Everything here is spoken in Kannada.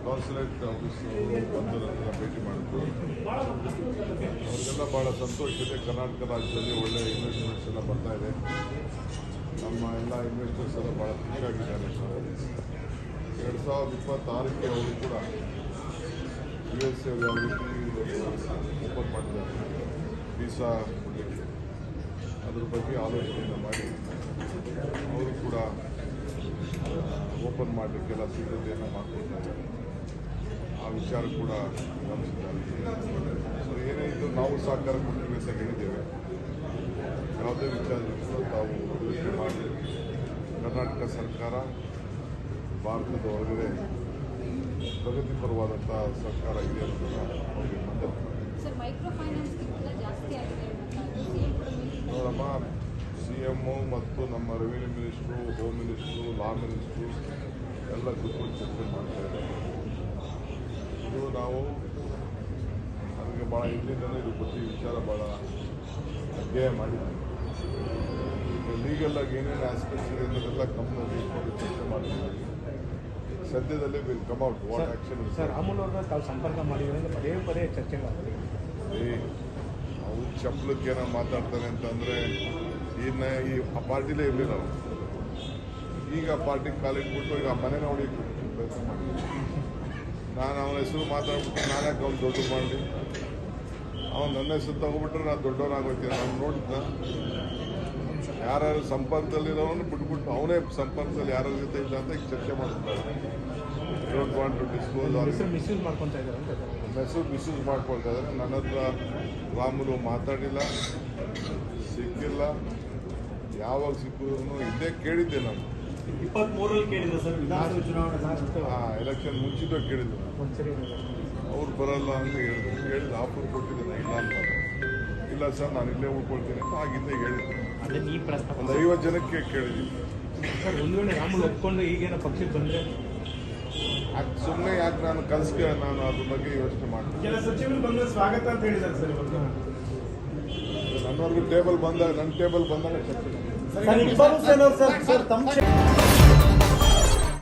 ಕಾನ್ಸುಲೇಟ್ ಆಫೀಸ್ ಬಂದು ನನ್ನ ಭೇಟಿ ಮಾಡಿದ್ರು. ಅವ್ರಿಗೆಲ್ಲ ಭಾಳ ಸಂತೋಷ ಇದೆ. ಕರ್ನಾಟಕ ರಾಜ್ಯದಲ್ಲಿ ಒಳ್ಳೆ ಇನ್ವೆಸ್ಟ್ಮೆಂಟ್ಸ್ ಎಲ್ಲ ಬರ್ತಾ ಇದೆ. ನಮ್ಮ ಎಲ್ಲ ಇನ್ವೆಸ್ಟರ್ಸ್ ಎಲ್ಲ ಭಾಳ ಖುಷಿಯಾಗಿದ್ದಾರೆ. 2026ಕ್ಕೆ ಅವರು ಕೂಡ USA ಯಾವ ರೀತಿ ಓಪನ್ ಮಾಡಿದ್ದಾರೆ ವೀಸಾ ಕೊಡಲಿಕ್ಕೆ, ಅದ್ರ ಬಗ್ಗೆ ಆಲೋಚನೆಯನ್ನು ಮಾಡಿ ಅವರು ಕೂಡ ಓಪನ್ ಮಾಡಲಿಕ್ಕೆಲ್ಲ ಸಿದ್ಧತೆಯನ್ನು ಮಾಡಿಕೊಡ್ತಾರೆ. ಆ ವಿಚಾರ ಕೂಡ ಗಮನಿಸಿದ್ದಾರೆ. ಸೊ ಏನೇ ಇದ್ದು ನಾವು ಸಹಕಾರ ಕೊಡ್ತೀವಿ ಅಂತ ಹೇಳಿದ್ದೇವೆ. ಯಾವುದೇ ವಿಚಾರದಲ್ಲೂ ತಾವು ಯೋಚನೆ ಮಾಡಿ ಕರ್ನಾಟಕ ಸರ್ಕಾರ ಭಾರತದ ಹೊರಗಡೆ ಪ್ರಗತಿಪರವಾದಂಥ ಸರ್ಕಾರ ಇದೆ ಅನ್ನೋದನ್ನು ಅವರಿಗೆ ಮಂಡನೆ ನೋಡಮ್ಮ. CM ಮತ್ತು ನಮ್ಮ ರೆವಿನ್ಯೂ ಮಿನಿಸ್ಟ್ರು, ಹೋಮ್ ಮಿನಿಸ್ಟ್ರು, ಲಾ ಮಿನಿಸ್ಟ್ರು ಎಲ್ಲ ಕೂತ್ಕೊಂಡು ಚರ್ಚೆ ಮಾಡ್ತಾ ಇದ್ದಾರೆ. ಇದು ನಾವು ನನಗೆ ಭಾಳ ಹಿಂದಿನಿಂದಲೇ ಇದ್ರ ಬಗ್ಗೆ ವಿಚಾರ ಭಾಳ ಅಧ್ಯಯನ ಮಾಡಿದ್ದೀವಿ. ಲೀಗಲ್ ಆಗಿ ಏನೇನು ಆಸ್ಪೆಕ್ಟ್ಸ್ ಇದೆ ಅನ್ನೋದೆಲ್ಲ ಗಮನದಲ್ಲಿ ಇಟ್ಕೊಂಡು ಚರ್ಚೆ ಮಾಡ್ತಿದ್ದೀವಿ. ಸದ್ಯದಲ್ಲೇ will come out what action. Sir, Ramulu ಅವ್ರನ್ನ ತಾವು ಸಂಪರ್ಕ ಮಾಡಿದ್ರೆ ಪದೇ ಪದೇ ಚರ್ಚೆ ಮಾಡ್ತೀವಿ. ಅವ್ರು ಚಪ್ಪಲಕ್ಕೆ ಏನೋ ಮಾತಾಡ್ತಾನೆ ಅಂತಂದರೆ ಇನ್ನು ಆ ಪಾರ್ಟಿಲೇ ಇರಲಿಲ್ಲ. ಈಗ ಆ ಪಾರ್ಟಿಗೆ ಕಾಲಿಟ್ಬಿಟ್ಟು ಈಗ ಆ ಮನೆ ನೋಡಿ ಪ್ರಯತ್ನ ಮಾಡಿ ನಾನು ಅವನ ಹೆಸರು ಮಾತಾಡ್ಬಿಟ್ಟು ನಾನ್ಯಾಕೆ ಅವ್ನು ದೊಡ್ಡ ಮಾಡಲಿ. ಅವನು ನನ್ನ ಹೆಸರು ತಗೊಬಿಟ್ರೆ ನಾನು ದೊಡ್ಡವನಾಗೋಗ್ತೀನಿ. ನಾನು ನೋಡಿದ್ನ ಯಾರ್ಯಾರು ಸಂಪರ್ಕದಲ್ಲಿರೋನು ಬಿಟ್ಬಿಟ್ಟು ಅವನೇ ಸಂಪರ್ಕದಲ್ಲಿ ಯಾರ ಜೊತೆ ಇಲ್ಲ ಅಂತ ಈಗ ಚರ್ಚೆ ಮಾಡ್ತಾರೆ. Don't want to disclose. Misuse ಮಾಡ್ಕೊತಾ ಇದ್ದಾರೆ ಅಂತ ಹೆಸರು ಮಿಸ್ಯೂಸ್ ಮಾಡ್ಕೊಳ್ತಾ ಇದ್ದಾರೆ. ನನ್ನ ಹತ್ರ ರಾಮುಲು ಮಾತಾಡಿಲ್ಲ, ಸಿಕ್ಕಿಲ್ಲ. ಯಾವಾಗ ಸಿಕ್ಕಿದ್ರು ಇಲ್ಲೇ ಕೇಳಿದ್ದೆ ನಾನು. 23ರಲ್ಲಿ ಕೇಳಿದ್ರು ಸರ್, ವಿಧಾನಸಭೆ ಚುನಾವಣೆ ಎಲೆಕ್ಷನ್ ಮುಂಚಿತವಾಗಿ ಕೇಳಿದ್ರು. ಅವ್ರು ಬರಲ್ಲ ಅಂತ ಹೇಳಿದ್ರು. ಆಫರ್ ಕೊಟ್ಟಿದ್ದೆ ಇಲ್ಲ ಅಂತ. ಇಲ್ಲ ಸರ್, ನಾನು ಇಲ್ಲೇ ಉಳ್ಕೊಳ್ತೀನಿ ಅಂತ ಆಗಿಂದ ಹೇಳಿದ್ದೆ. ಒಂದು 50 ಜನಕ್ಕೆ ಕೇಳಿದ್ದೀನಿ ಸರ್. ಒಂದು ವೇಳೆ ರಾಮುಲು ಒಪ್ಕೊಂಡು ಈಗೇನೋ ಪಕ್ಷಕ್ಕೆ ಬಂದರೆ ಸುಮ್ಮನೆ ಯಾಕೆ ನಾನು ಕನಸಿಗೆ ನಾನು ಅದ್ರ ಬಗ್ಗೆ ಯೋಚನೆ ಮಾಡ್ತೀನಿ. ಕೆಲ ಸಚಿವರು ಬಂದರೆ ಸ್ವಾಗತ ಅಂತ ಹೇಳಿದ್ದಾರೆ ಸರ್. ನನ್ನವರೆಗೂ ಟೇಬಲ್ ಬಂದಾಗ ನನ್ನ ಟೇಬಲ್ ಬಂದಾಗ ಚರ್ಚೆ ಸರ್,